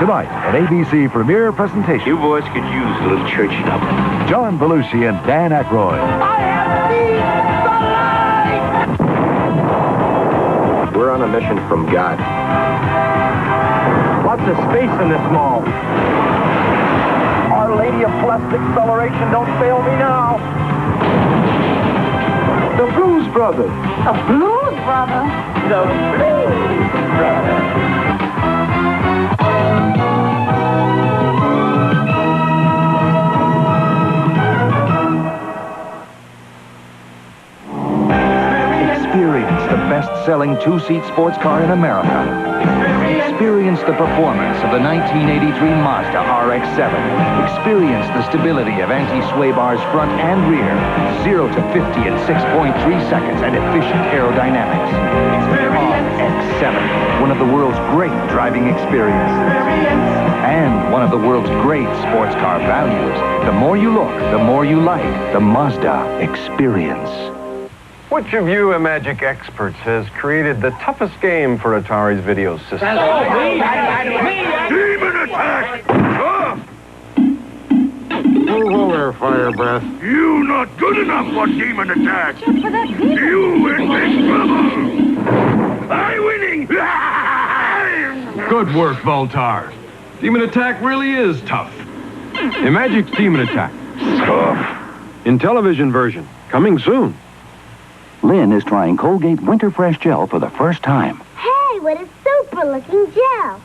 Tonight, an ABC premiere presentation. You boys could use a little churching up. John Belushi and Dan Aykroyd. I have seen the light! We're on a mission from God. Lots of space in this mall. Our Lady of Blessed Acceleration, don't fail me now. The Blues Brothers. The Blues Brothers? The Blues Brothers. Experience the best-selling two-seat sports car in America. Experience the performance of the 1983 Mazda RX7. Experience the stability of anti-sway bars front and rear. 0 to 50 in 6.3 seconds and efficient aerodynamics. RX7, one of the world's great driving experiences. And one of the world's great sports car values. The more you look, the more you like the Mazda experience. Which of you Magic experts has created the toughest game for Atari's video system? Demon attack! Whoa there, Fire Breath. You not good enough for demon attack! Just for that demon. You in big trouble! I'm winning! Good work, Voltar. Demon Attack really is tough. Magic's Demon Attack. Tough. Intellivision version, coming soon. Lynn is trying Colgate Winter Fresh Gel for the first time. Hey, what a super-looking gel.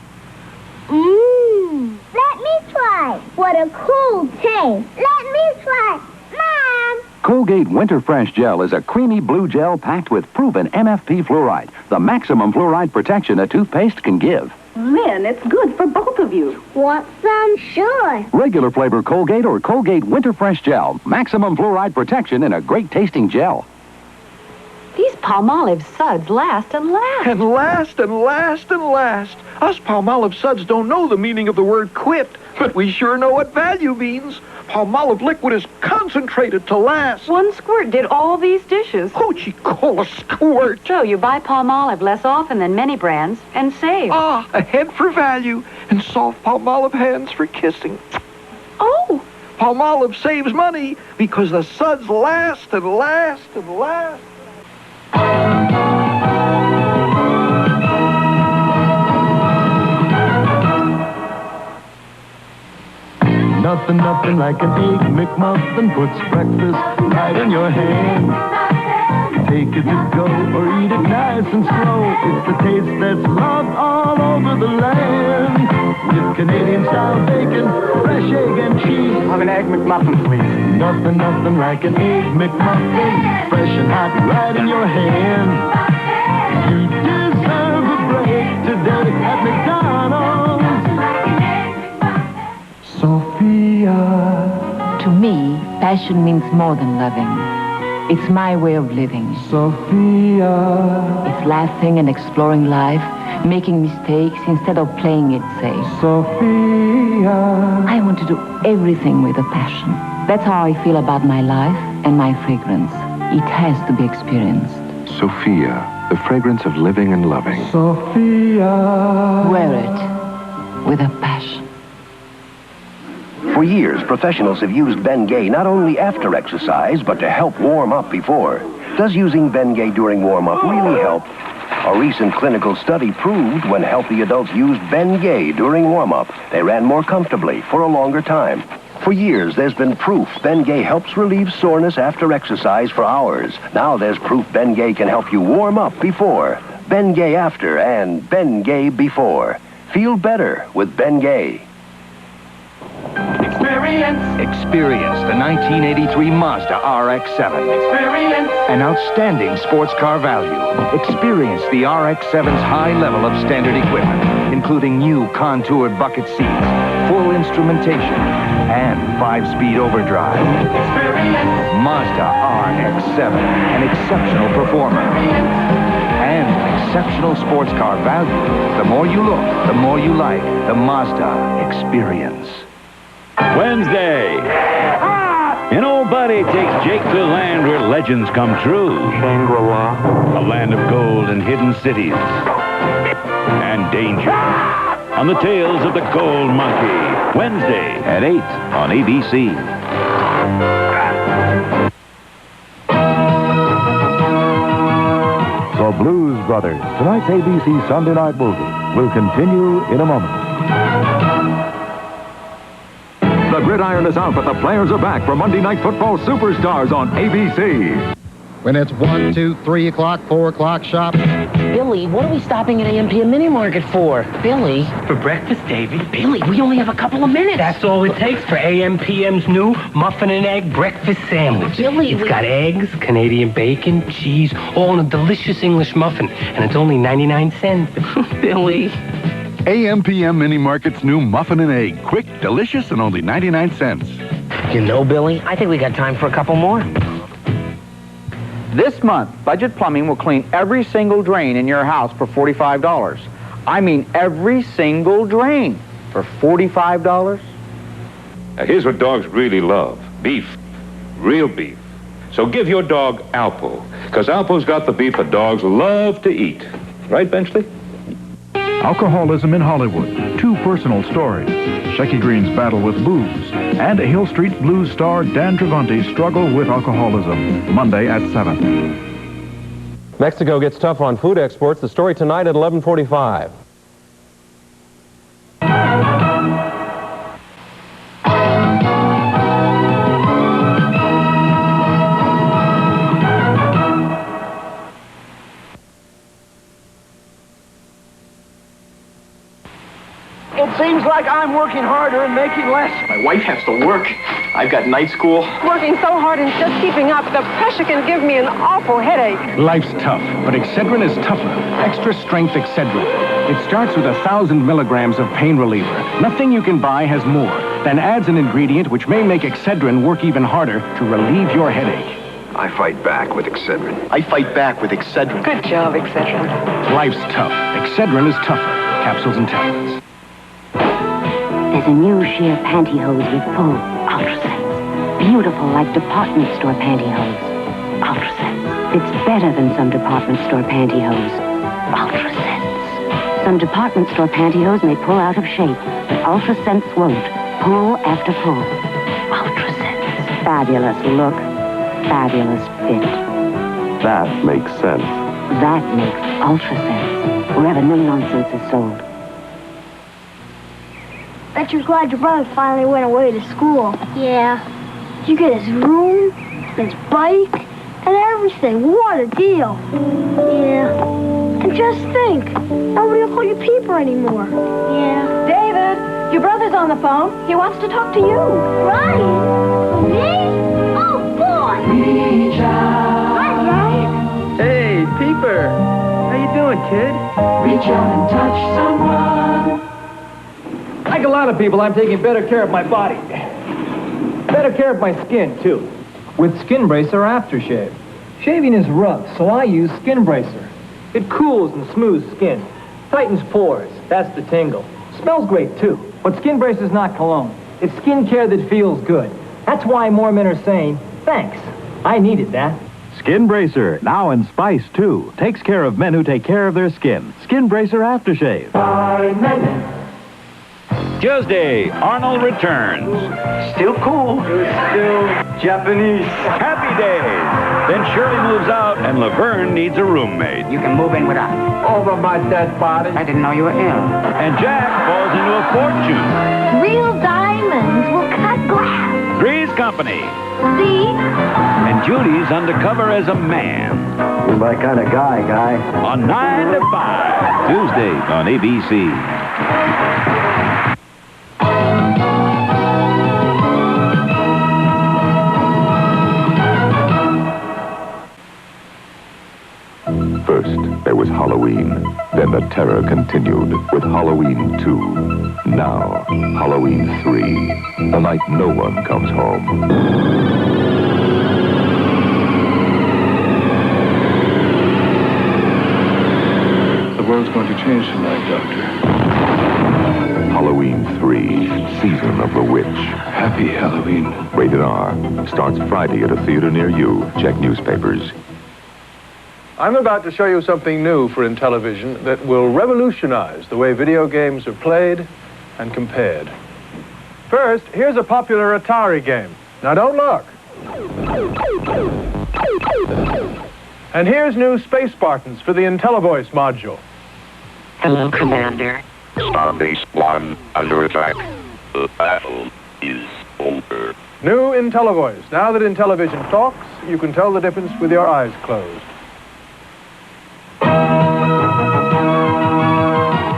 Mmm. Let me try. What a cool taste. Let me try. Mom! Colgate Winter Fresh Gel is a creamy blue gel packed with proven MFP fluoride, the maximum fluoride protection a toothpaste can give. Lynn, it's good for both of you. Want some? Sure. Regular flavor Colgate or Colgate Winter Fresh Gel. Maximum fluoride protection in a great-tasting gel. These Palmolive suds last and last. And last and last and last. Us Palmolive suds don't know the meaning of the word quit, but we sure know what value means. Palmolive liquid is concentrated to last. One squirt did all these dishes. What'd you call a squirt? So you buy Palmolive less often than many brands and save. Ah, a head for value and soft Palmolive hands for kissing. Oh! Palmolive saves money because the suds last and last and last. Nothing like an egg McMuffin puts breakfast right in your hand. Take it to go or eat it nice and slow. It's the taste that's loved all over the land. With Canadian-style bacon, fresh egg and cheese. Have an egg McMuffin, please. Nothing like an egg McMuffin, fresh and hot right in your hand. You deserve a break today at McDonald's. Sophia. To me, passion means more than loving. It's my way of living. Sophia. It's laughing and exploring life, making mistakes instead of playing it safe. Sophia. I want to do everything with a passion. That's how I feel about my life and my fragrance. It has to be experienced. Sophia, the fragrance of living and loving. Sophia. Wear it with a passion. For years, professionals have used Bengay not only after exercise, but to help warm up before. Does using Bengay during warm-up really help? A recent clinical study proved when healthy adults used Bengay during warm-up, they ran more comfortably for a longer time. For years, there's been proof Bengay helps relieve soreness after exercise for hours. Now there's proof Bengay can help you warm up before. Bengay after and Bengay before. Feel better with Bengay. Experience the 1983 Mazda RX7. An outstanding sports car value. Experience the RX7's high level of standard equipment, including new contoured bucket seats, full instrumentation, and 5-speed overdrive. Mazda RX7, an exceptional performer. And an exceptional sports car value. The more you look, the more you like the Mazda experience. Wednesday. An old buddy takes Jake to a land where legends come true. Shangri-La. A land of gold and hidden cities. And danger. on the Tales of the Gold Monkey. Wednesday at 8 on ABC. The Blues Brothers, tonight's ABC Sunday Night Movie, will continue in a moment. The gridiron is out, but the players are back for Monday Night Football Superstars on ABC. When it's 1, 2, 3 o'clock, 4 o'clock shop. Billy, what are we stopping at AM/PM Mini Market for? Billy? For breakfast, Davy. Billy, we only have a couple of minutes. That's all it takes for AM/PM's new muffin and egg breakfast sandwich. Billy, it's got eggs, Canadian bacon, cheese, all in a delicious English muffin, and it's only 99 cents. Billy. AM/PM Mini Market's new muffin and egg. Quick, delicious, and only 99 cents. You know, Billy, I think we got time for a couple more. This month, Budget Plumbing will clean every single drain in your house for $45. I mean every single drain for $45. Now, here's what dogs really love. Beef. Real beef. So give your dog Alpo, because Alpo's got the beef that dogs love to eat. Right, Benchley? Alcoholism in Hollywood, 2 personal stories. Shecky Green's battle with booze, and Hill Street Blues star Dan Travanti's struggle with alcoholism. Monday at 7. Mexico gets tough on food exports. The story tonight at 11:45. It seems like I'm working harder and making less. My wife has to work. I've got night school. Working so hard and just keeping up, the pressure can give me an awful headache. Life's tough, but Excedrin is tougher. Extra strength Excedrin. It starts with 1,000 milligrams of pain reliever. Nothing you can buy has more, then adds an ingredient which may make Excedrin work even harder to relieve your headache. I fight back with Excedrin. I fight back with Excedrin. Good job, Excedrin. Life's tough. Excedrin is tougher. Capsules and tablets. There's a new sheer pantyhose with full ultra sense. Beautiful like department store pantyhose. Ultra sense. It's better than some department store pantyhose. Ultra sense. Some department store pantyhose may pull out of shape, but ultra sense won't. Pull after pull. Ultra sense. Fabulous look. Fabulous fit. That makes sense. That makes ultra sense. Wherever no nonsense is sold. Bet you're glad your brother finally went away to school. Yeah. You get his room, his bike, and everything. What a deal. Yeah. And just think, nobody will call you Peeper anymore. Yeah. David, your brother's on the phone. He wants to talk to you. Ryan? Me? Oh, boy. Reach out. Hi, Ryan. Hey, Peeper. How you doing, kid? Reach out and touch someone. Like a lot of people, I'm taking better care of my body. Better care of my skin, too. With Skin Bracer Aftershave. Shaving is rough, so I use Skin Bracer. It cools and smooths skin. Tightens pores. That's the tingle. Smells great, too. But Skin Bracer's not cologne. It's skincare that feels good. That's why more men are saying, thanks. I needed that. Skin Bracer, now in Spice, too. Takes care of men who take care of their skin. Skin Bracer Aftershave. Tuesday, Arnold returns. Still cool. Still Japanese. Happy Days. Then Shirley moves out, and Laverne needs a roommate. You can move in with us. Over my dead body. I didn't know you were ill. And Jack falls into a fortune. Real diamonds will cut glass. Three's Company. See? And Judy's undercover as a man. You're my kind of guy. On 9 to 5. Tuesday on ABC. First, there was Halloween. Then the terror continued with Halloween 2. Now, Halloween 3. The night no one comes home. The world's going to change tonight, Doctor. Halloween 3, Season of the Witch. Happy Halloween. Rated R. Starts Friday at a theater near you. Check newspapers. I'm about to show you something new for Intellivision that will revolutionize the way video games are played and compared. First, here's a popular Atari game. Now don't look. And here's new Space Spartans for the IntelliVoice module. Hello, Commander. Starbase 1 under attack. The battle is over. New IntelliVoice. Now that Intellivision talks, you can tell the difference with your eyes closed.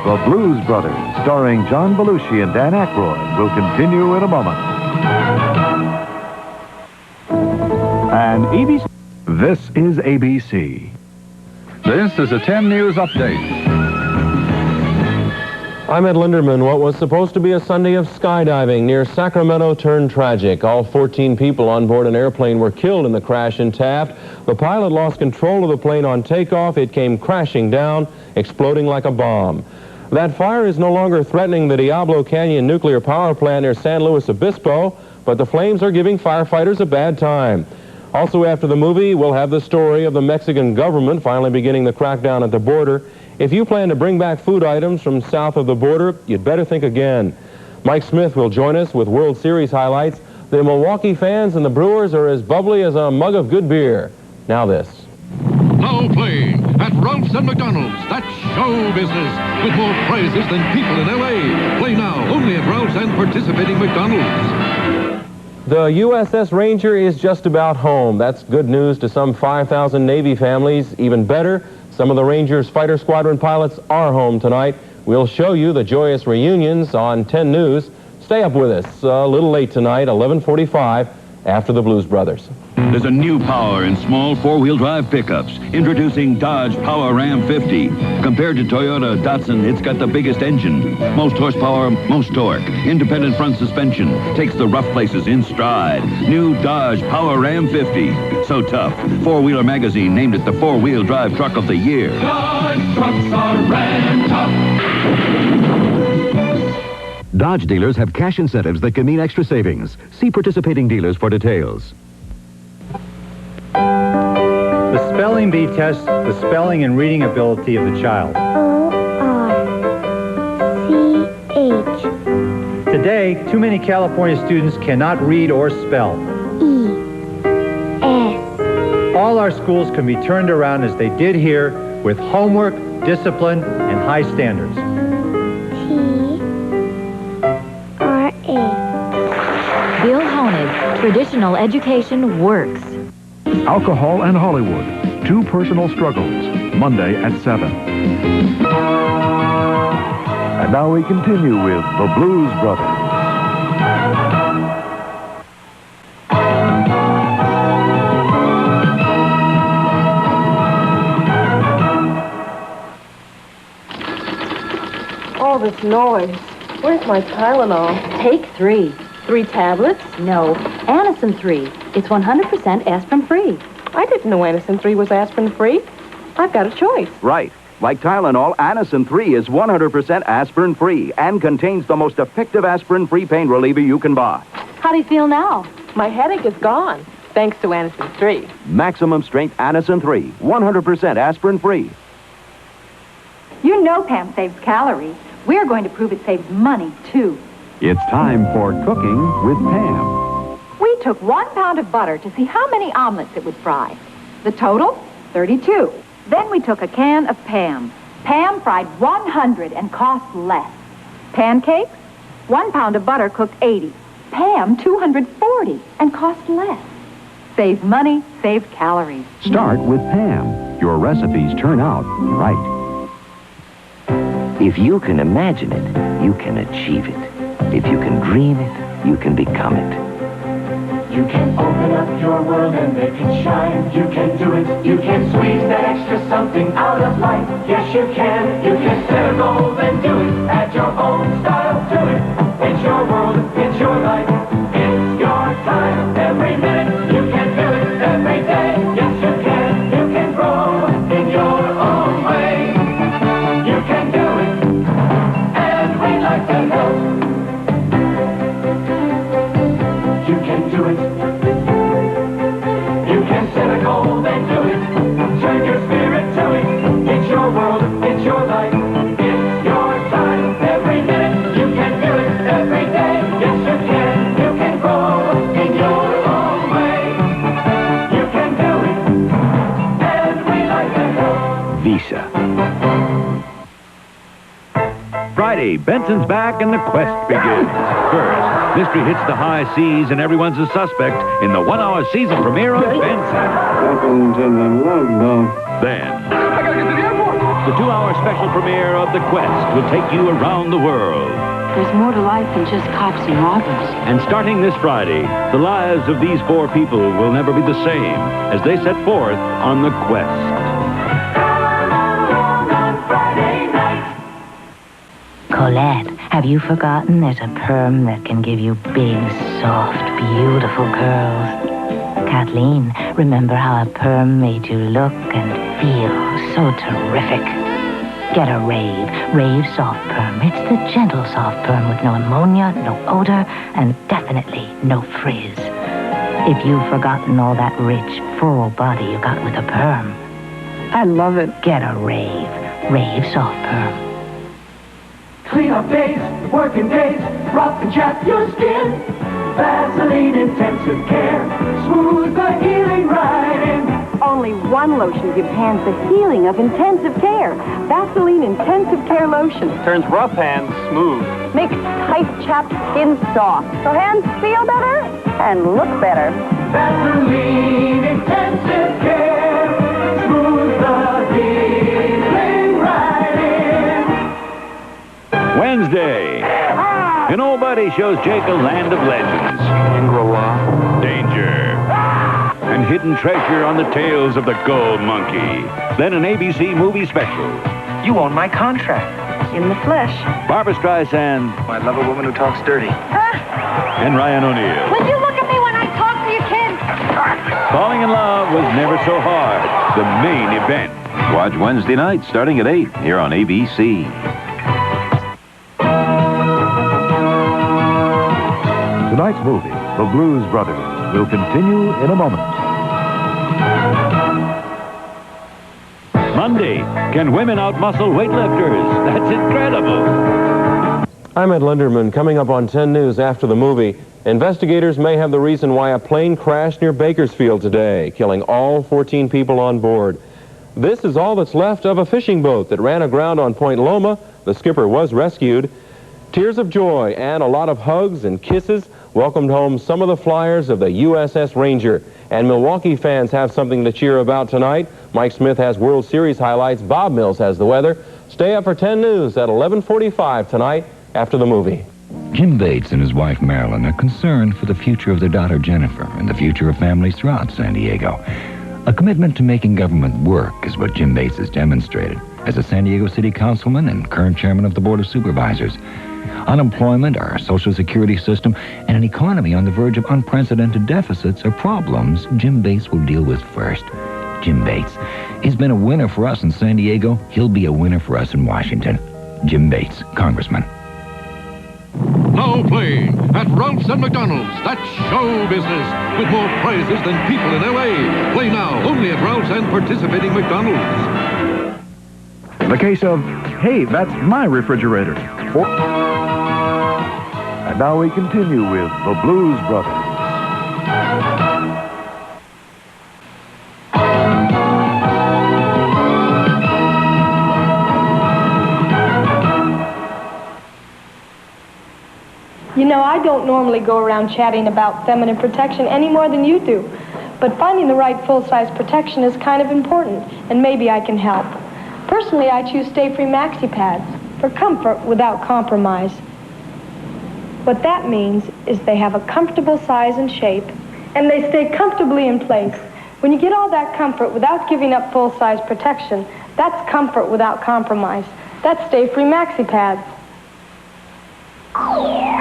The Blues Brothers, starring John Belushi and Dan Aykroyd, will continue in a moment. And ABC. This is ABC. This is a 10 News Update. I'm Ed Linderman. What was supposed to be a Sunday of skydiving near Sacramento turned tragic. All 14 people on board an airplane were killed in the crash in Taft. The pilot lost control of the plane on takeoff. It came crashing down, exploding like a bomb. That fire is no longer threatening the Diablo Canyon nuclear power plant near San Luis Obispo, but the flames are giving firefighters a bad time. Also after the movie, we'll have the story of the Mexican government finally beginning the crackdown at the border. If you plan to bring back food items from south of the border, you'd better think again. Mike Smith will join us with World Series highlights. The Milwaukee fans and the Brewers are as bubbly as a mug of good beer. Now this. Now playing at Ralph's and McDonald's. That's show business with more prizes than people in L.A. Play now only at Ralph's and participating McDonald's. The USS Ranger is just about home. That's good news to some 5,000 Navy families. Even better, some of the Ranger's fighter squadron pilots are home tonight. We'll show you the joyous reunions on 10 News. Stay up with us a little late tonight, 11:45, after the Blues Brothers. There's a new power in small four-wheel drive pickups. Introducing Dodge Power Ram 50. Compared to Toyota Datsun, it's got the biggest engine. Most horsepower, most torque. Independent front suspension. Takes the rough places in stride. New Dodge Power Ram 50. So tough. Four-Wheeler Magazine named it the four-wheel drive truck of the year. Dodge trucks are ram tough. Dodge dealers have cash incentives that can mean extra savings. See participating dealers for details. The spelling bee tests the spelling and reading ability of the child. O-R-C-H. Today, too many California students cannot read or spell. E-S. All our schools can be turned around as they did here with homework, discipline, and high standards. T-R-A. Bill Honig, traditional education works. Alcohol and Hollywood, two personal struggles, Monday at 7. And now we continue with the Blues Brothers. All this noise. Where's my Tylenol? Take 3. 3 tablets? No, Anacin 3. It's 100% aspirin-free. I didn't know Anacin 3 was aspirin-free. I've got a choice. Right. Like Tylenol, Anacin 3 is 100% aspirin-free and contains the most effective aspirin-free pain reliever you can buy. How do you feel now? My headache is gone, thanks to Anacin 3. Maximum strength Anacin 3, 100% aspirin-free. You know Pam saves calories. We're going to prove it saves money, too. It's time for Cooking with Pam. We took 1 pound of butter to see how many omelets it would fry. The total, 32. Then we took a can of Pam. Pam fried 100 and cost less. Pancakes, 1 pound of butter cooked 80. Pam, 240 and cost less. Save money, save calories. Start with Pam. Your recipes turn out right. If you can imagine it, you can achieve it. If you can dream it, you can become it. You can open up your world and make it shine. You can do it. You can squeeze that extra something out of life. Yes, you can. You can set a goal and do it. Add your own style to it. It's your world. It's your life. It's your time. Every minute you can feel it. Every day. Yes, you can. You can grow in your own way. You can do it. And we'd like to help. You can do it. You can set a goal and do it. Turn your spirit Lisa. Friday, Benson's back and the quest begins. First, mystery hits the high seas and everyone's a suspect in the 1-hour season premiere of Benson. Then, the 2-hour special premiere of The Quest will take you around the world. There's more to life than just cops and robbers. And starting this Friday, the lives of these 4 people will never be the same as they set forth on The Quest. Colette, have you forgotten there's a perm that can give you big, soft, beautiful curls? Kathleen, remember how a perm made you look and feel so terrific? Get a Rave. Rave Soft Perm. It's the gentle soft perm with no ammonia, no odor, and definitely no frizz. If you've forgotten all that rich, full body you got with a perm, I love it. Get a Rave. Rave Soft Perm. Clean up days, working days, rough and chapped your skin. Vaseline Intensive Care, smooth the healing right in. Only one lotion gives hands the healing of intensive care. Vaseline Intensive Care Lotion. Turns rough hands smooth. Makes tight, chapped skin soft. So hands feel better and look better. Vaseline Intensive Care, smooth the healing right in. Wednesday. And old buddy shows Jake a land of legends. Shangri-La. Danger. And hidden treasure on the tails of the gold monkey. Then an ABC movie special. You own my contract. In the flesh. Barbra Streisand. I love a woman who talks dirty. And Ryan O'Neal. Would you look at me when I talk to you, kid? Falling in Love was never so hard. The main event. Watch Wednesday night starting at 8 here on ABC. Tonight's movie, The Blues Brothers, will continue in a moment. Monday, can women outmuscle weightlifters? That's incredible. I'm Ed Linderman. Coming up on 10 News after the movie, investigators may have the reason why a plane crashed near Bakersfield today, killing all 14 people on board. This is all that's left of a fishing boat that ran aground on Point Loma. The skipper was rescued. Tears of joy and a lot of hugs and kisses welcomed home some of the flyers of the USS Ranger. And Milwaukee fans have something to cheer about tonight. Mike Smith has World Series highlights. Bob Mills has the weather. Stay up for 10 News at 11:45 tonight after the movie. Jim Bates and his wife Marilyn are concerned for the future of their daughter Jennifer and the future of families throughout San Diego. A commitment to making government work is what Jim Bates has demonstrated as a San Diego City Councilman and current chairman of the Board of Supervisors. Unemployment, our Social Security system, and an economy on the verge of unprecedented deficits are problems Jim Bates will deal with first. Jim Bates. He's been a winner for us in San Diego. He'll be a winner for us in Washington. Jim Bates, Congressman. Now playing at Ralph's and McDonald's. That's show business with more prizes than people in L.A. Play now only at Ralph's and participating McDonald's. The case of, hey, that's my refrigerator. And now we continue with The Blues Brothers. You know, I don't normally go around chatting about feminine protection any more than you do. But finding the right full-size protection is kind of important, and maybe I can help. Personally, I choose Stayfree Maxi Pads for comfort without compromise. What that means is they have a comfortable size and shape, and they stay comfortably in place. When you get all that comfort without giving up full-size protection, that's comfort without compromise. That's Stayfree Maxi Pads.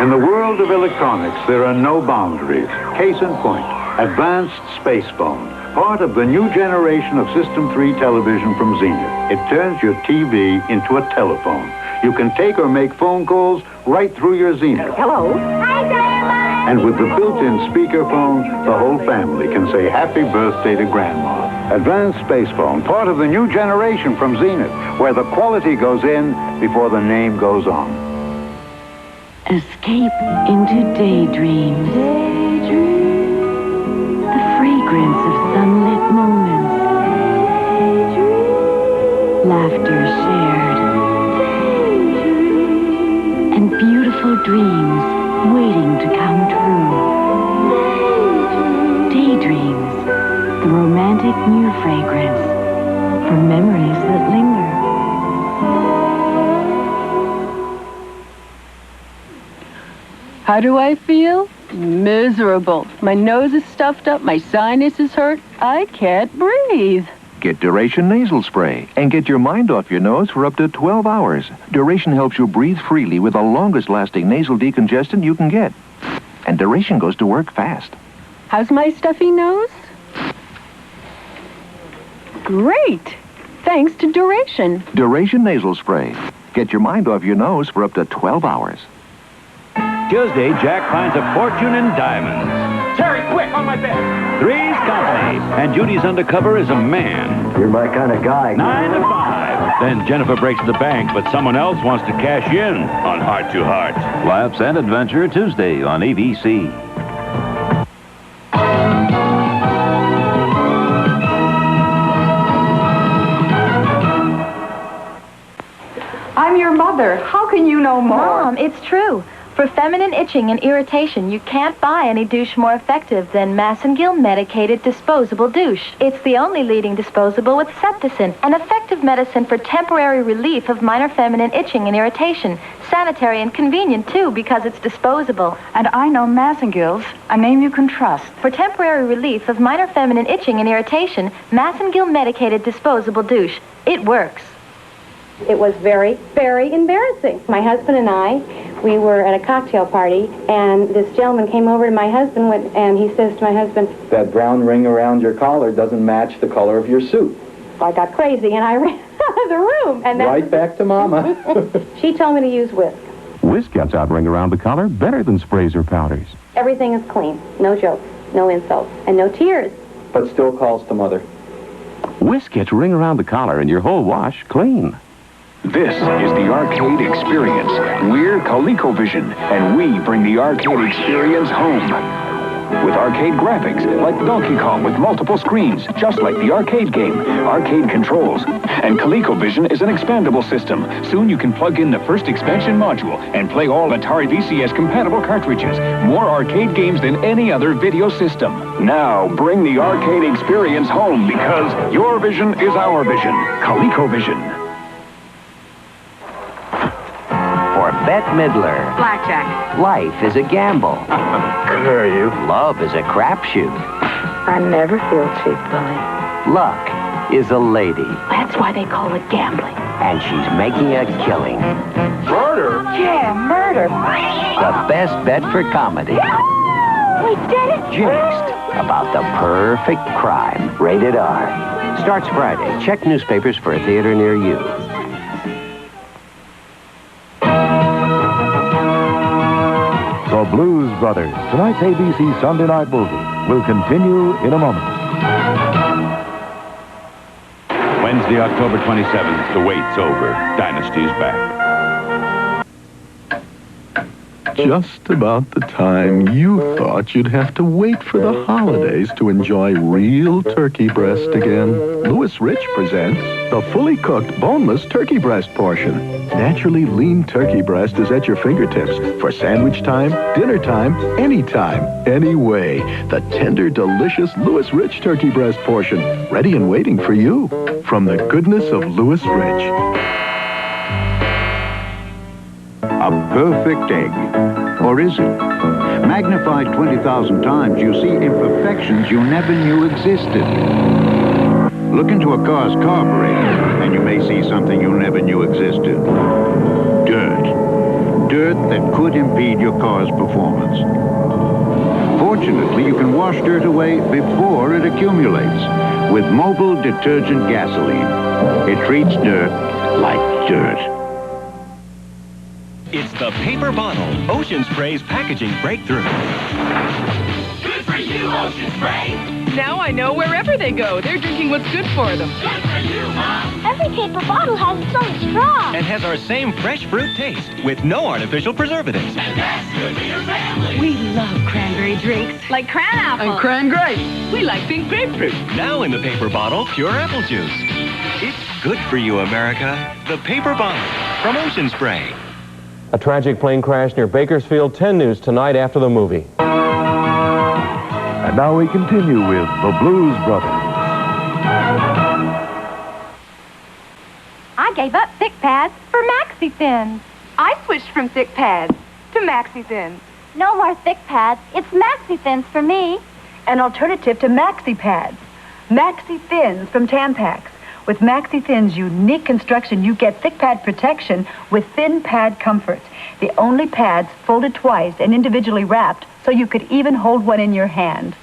In the world of electronics, there are no boundaries. Case in point, Advanced Space Phone, part of the new generation of System 3 television from Zenith. It turns your TV into a telephone. You can take or make phone calls right through your Zenith. Hello. Hi, Grandma. And with the built-in speakerphone, the whole family can say happy birthday to Grandma. Advanced Space Phone, part of the new generation from Zenith, where the quality goes in before the name goes on. Escape into daydreams. The fragrance of sunlit moments. fingerprints for memories that linger. How do I feel? Miserable. My nose is stuffed up, my sinuses hurt. I can't breathe. Get Duration Nasal Spray and get your mind off your nose for up to 12 hours. Duration helps you breathe freely with the longest-lasting nasal decongestant you can get. And Duration goes to work fast. How's my stuffy nose? Great. Thanks to Duration. Duration Nasal Spray. Get your mind off your nose for up to 12 hours. Tuesday, Jack finds a fortune in diamonds. Terry, quick, on my bed. Three's company, and Judy's undercover is a man. You're my kind of guy. 9 to 5. Then Jennifer breaks the bank, but someone else wants to cash in on Heart to Heart. Laughs and Adventure Tuesday on ABC. I'm your mother. How can you know more? Mom, it's true. For feminine itching and irritation, you can't buy any douche more effective than Massengill medicated disposable douche. It's the only leading disposable with Septicin, an effective medicine for temporary relief of minor feminine itching and irritation. Sanitary and convenient, too, because it's disposable. And I know Massengill's, a name you can trust. For temporary relief of minor feminine itching and irritation, Massengill medicated disposable douche. It works. It was very, very embarrassing. My husband and I, we were at a cocktail party, and this gentleman came over to my husband, and he says to my husband, "That brown ring around your collar doesn't match the color of your suit." I got crazy, and I ran out of the room. And right back to Mama. She told me to use Wisk. Wisk gets out ring around the collar better than sprays or powders. Everything is clean. No jokes, no insults, and no tears. But still calls to Mother. Wisk gets ring around the collar and your whole wash clean. This is the arcade experience. We're ColecoVision, and we bring the arcade experience home. With arcade graphics, like Donkey Kong with multiple screens, just like the arcade game, arcade controls. And ColecoVision is an expandable system. Soon you can plug in the first expansion module and play all Atari VCS-compatible cartridges. More arcade games than any other video system. Now, bring the arcade experience home, because your vision is our vision. ColecoVision. For Bette Midler, Blackjack. life is a gamble. Are you? Love is a crapshoot. I never feel cheap, Billy. Luck is a lady. That's why they call it gambling. And she's making a killing. Murder? Yeah, murder. The best bet for comedy. We did it! Jinxed. About the perfect crime. Rated R. Starts Friday. Check newspapers for a theater near you. The Blues Brothers, tonight's ABC Sunday night movie, will continue in a moment. Wednesday, October 27th, the wait's over. Dynasty's back. Just about the time you thought you'd have to wait for the holidays to enjoy real turkey breast again, Louis Rich presents the fully cooked, boneless turkey breast portion. Naturally lean turkey breast is at your fingertips for sandwich time, dinner time, anytime, anyway. The tender, delicious Louis Rich turkey breast portion, ready and waiting for you from the goodness of Louis Rich. A perfect egg. Or is it? Magnified 20,000 times, you see imperfections you never knew existed. Look into a car's carburetor, and you may see something you never knew existed. Dirt. Dirt that could impede your car's performance. Fortunately, you can wash dirt away before it accumulates with Mobil detergent gasoline. It treats dirt like dirt. It's the paper bottle, Ocean Spray's packaging breakthrough. Good for you, Ocean Spray. Now I know wherever they go, they're drinking what's good for them. Good for you, Mom. Every paper bottle has its own straw. And has our same fresh fruit taste with no artificial preservatives. And that's good for your family. We love cranberry drinks, like cran apple. And cran grape. We like pink grapefruit. Now in the paper bottle, pure apple juice. It's good for you, America. The paper bottle from Ocean Spray. A tragic plane crash near Bakersfield. 10 News tonight after the movie. And now we continue with The Blues Brothers. gave up thick pads for Maxi Thins. I switched from thick pads to Maxi Thins. No more thick pads. It's Maxi Thins for me. An alternative to Maxi Pads. Maxi Thins from Tampax. With Maxi Thins' unique construction, you get thick pad protection with thin pad comfort. The only pads folded twice and individually wrapped, so you could even hold one in your hand.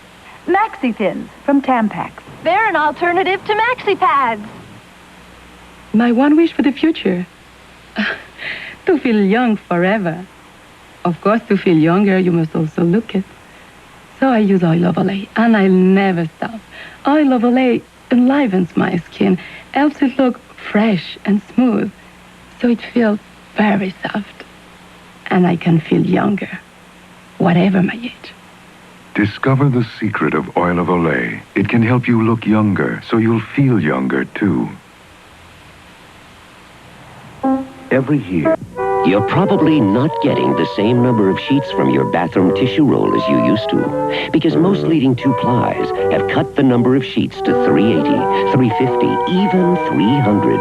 Maxi Thins from Tampax. They're an alternative to Maxi Pads. My one wish for the future. To feel young forever. Of course, to feel younger, you must also look it. So I use Oil of Olay, and I'll never stop. Oil of Olay enlivens my skin, helps it look fresh and smooth, so it feels very soft. And I can feel younger, whatever my age. Discover the secret of Oil of Olay. It can help you look younger, so you'll feel younger, too. Every year, you're probably not getting the same number of sheets from your bathroom tissue roll as you used to, because most leading two-plies have cut the number of sheets to 380, 350, even 300.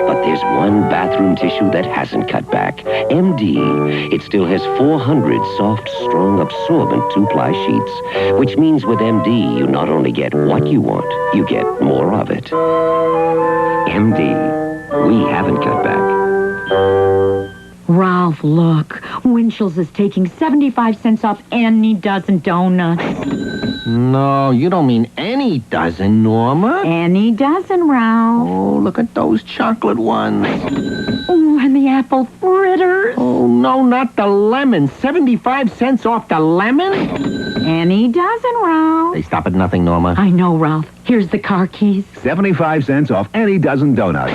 But there's one bathroom tissue that hasn't cut back. MD. It still has 400 soft, strong, absorbent two-ply sheets, which means with MD, you not only get what you want, you get more of it. MD. We haven't cut back. Ralph, look. Winchell's is taking 75 cents off any dozen donuts. No, you don't mean any dozen, Norma. Any dozen, Ralph. Oh, look at those chocolate ones. Oh, and the apple fritters. Oh, no, not the lemon. 75 cents off the lemon? Any dozen, Ralph. They stop at nothing, Norma. I know, Ralph. Here's the car keys. 75 cents off any dozen donuts.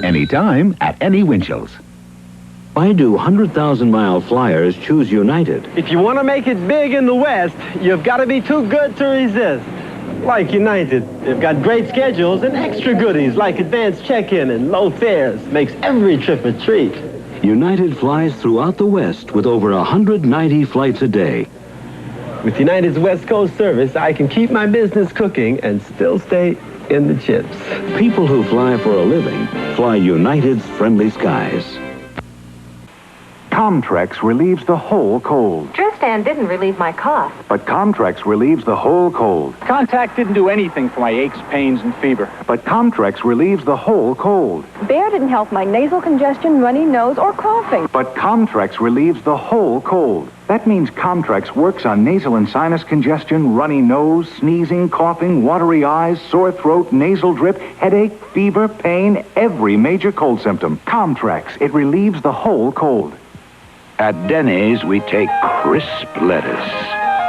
Anytime at any Winchell's. Why do 100,000-mile flyers choose United? If you want to make it big in the West, you've got to be too good to resist. Like United, they've got great schedules and extra goodies like advanced check-in and low fares. Makes every trip a treat. United flies throughout the West with over 190 flights a day. With United's West Coast service, I can keep my business cooking and still stay in the chips. People who fly for a living fly United's friendly skies. Comtrex relieves the whole cold. Tristan didn't relieve my cough. But Comtrex relieves the whole cold. Contact didn't do anything for my aches, pains, and fever. But Comtrex relieves the whole cold. Bear didn't help my nasal congestion, runny nose, or coughing. But Comtrex relieves the whole cold. That means Comtrex works on nasal and sinus congestion, runny nose, sneezing, coughing, watery eyes, sore throat, nasal drip, headache, fever, pain, every major cold symptom. Comtrex, it relieves the whole cold. At Denny's, we take crisp lettuce,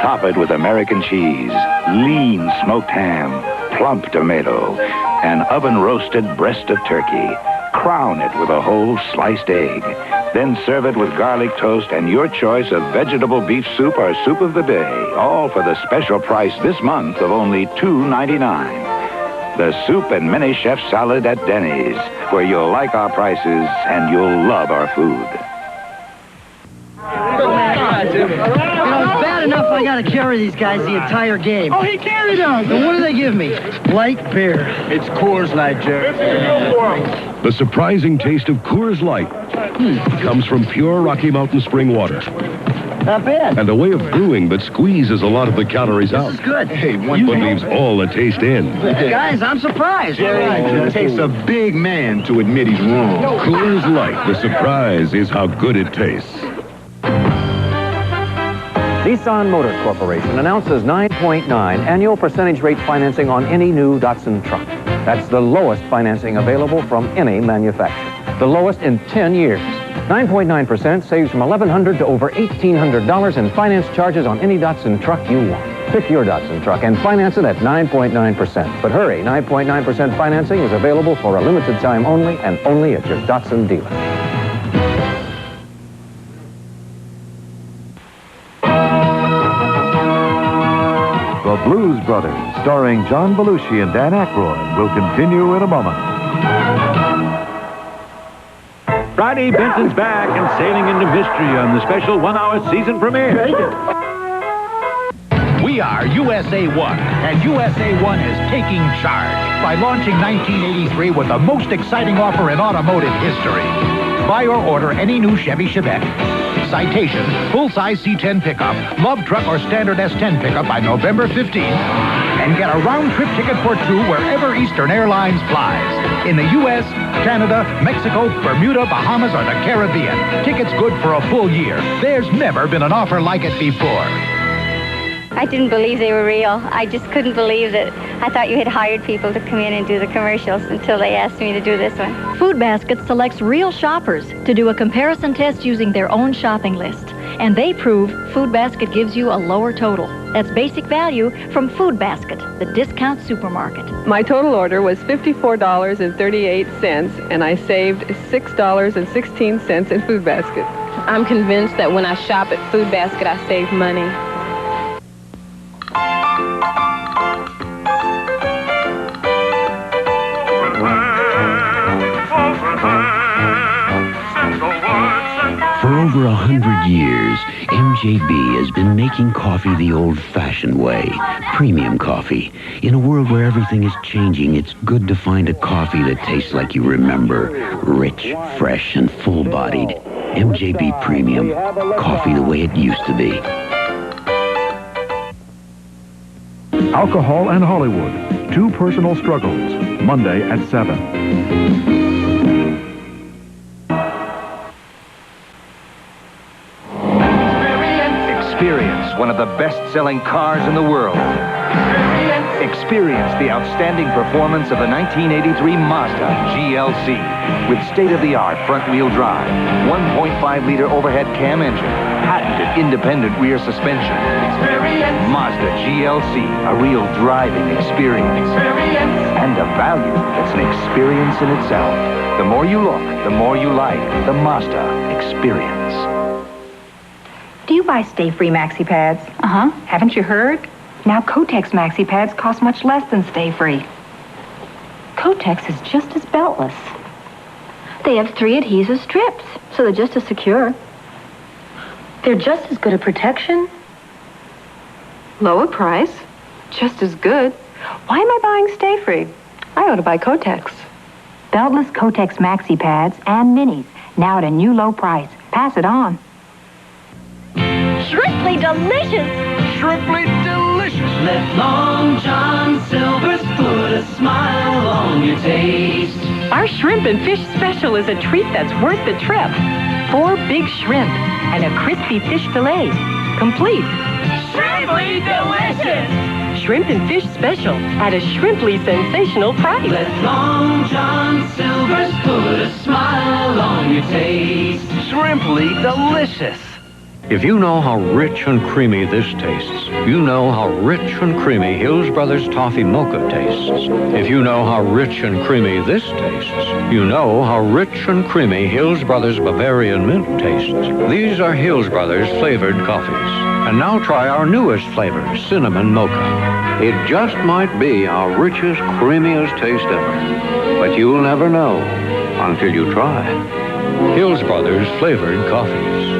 top it with American cheese, lean smoked ham, plump tomato, and oven-roasted breast of turkey. Crown it with a whole sliced egg. Then serve it with garlic toast and your choice of vegetable beef soup or soup of the day, all for the special price this month of only $2.99. The soup and mini chef salad at Denny's, where you'll like our prices and you'll love our food. You know, it's bad enough I gotta carry these guys the entire game. Oh, he carried us! And what do they give me? Light beer. It's Coors Light, Jerry. The surprising taste of Coors Light comes from pure Rocky Mountain spring water. Not bad. And a way of brewing that squeezes a lot of the calories out. This is good. Hey, but leaves all the taste in. Guys, I'm surprised. It takes a big man to admit he's wrong. Coors Light, the surprise is how good it tastes. Nissan Motor Corporation announces 9.9 annual percentage rate financing on any new Datsun truck. That's the lowest financing available from any manufacturer. The lowest in 10 years. 9.9% saves from $1,100 to over $1,800 in finance charges on any Datsun truck you want. Pick your Datsun truck and finance it at 9.9%. But hurry, 9.9% financing is available for a limited time only and only at your Datsun dealer. The Blues Brothers, starring John Belushi and Dan Aykroyd, will continue in a moment. Friday, Benson's back and sailing into mystery on the special one-hour season premiere. We We are USA One, and USA One is taking charge by launching 1983 with the most exciting offer in automotive history. Buy or order any new Chevy Chevette, Citation, full-size C10 pickup, love truck, or standard S10 pickup by November 15th, and get a round-trip ticket for two wherever Eastern Airlines flies. In the U.S., Canada, Mexico, Bermuda, Bahamas, or the Caribbean. Tickets good for a full year. There's never been an offer like it before. I didn't believe they were real. I just couldn't believe that. I thought you had hired people to come in and do the commercials until they asked me to do this one. Food Basket selects real shoppers to do a comparison test using their own shopping list. And they prove Food Basket gives you a lower total. That's basic value from Food Basket, the discount supermarket. My total order was $54.38, and I saved $6.16 in Food Basket. I'm convinced that when I shop at Food Basket, I save money. For over 100 years, MJB has been making coffee the old-fashioned way, premium coffee. In a world where everything is changing, it's good to find a coffee that tastes like you remember, rich, fresh, and full-bodied. MJB Premium, coffee the way it used to be. Alcohol and Hollywood, Two Personal Struggles, Monday at 7. Experience one of the best-selling cars in the world. Experience the outstanding performance of the 1983 Mazda GLC with state-of-the-art front-wheel drive, 1.5-liter overhead cam engine, patented independent rear suspension. Mazda GLC, a real driving experience. And a value that's an experience in itself. The more you look, the more you like the Mazda experience. Do you buy Stayfree Maxi Pads? Uh-huh. Haven't you heard? Now Kotex Maxi Pads cost much less than Stayfree. Kotex is just as beltless. They have 3 adhesive strips, so they're just as secure. They're just as good at protection. Lower price, just as good. Why am I buying Stayfree? I ought to buy Kotex. Beltless Kotex Maxi Pads and Minis, now at a new low price. Pass it on. Shrimply delicious! Shrimply delicious! Let Long John Silver's put a smile on your taste. Our shrimp and fish special is a treat that's worth the trip. 4 big shrimp and a crispy fish fillet. Complete. Shrimply delicious! Shrimp and fish special at a shrimply sensational price. Let Long John Silver's put a smile on your taste. Shrimply delicious! If you know how rich and creamy this tastes, you know how rich and creamy Hills Brothers Toffee Mocha tastes. If you know how rich and creamy this tastes, you know how rich and creamy Hills Brothers Bavarian Mint tastes. These are Hills Brothers flavored coffees. And now try our newest flavor, Cinnamon Mocha. It just might be our richest, creamiest taste ever. But you'll never know until you try. Hills Brothers flavored coffees.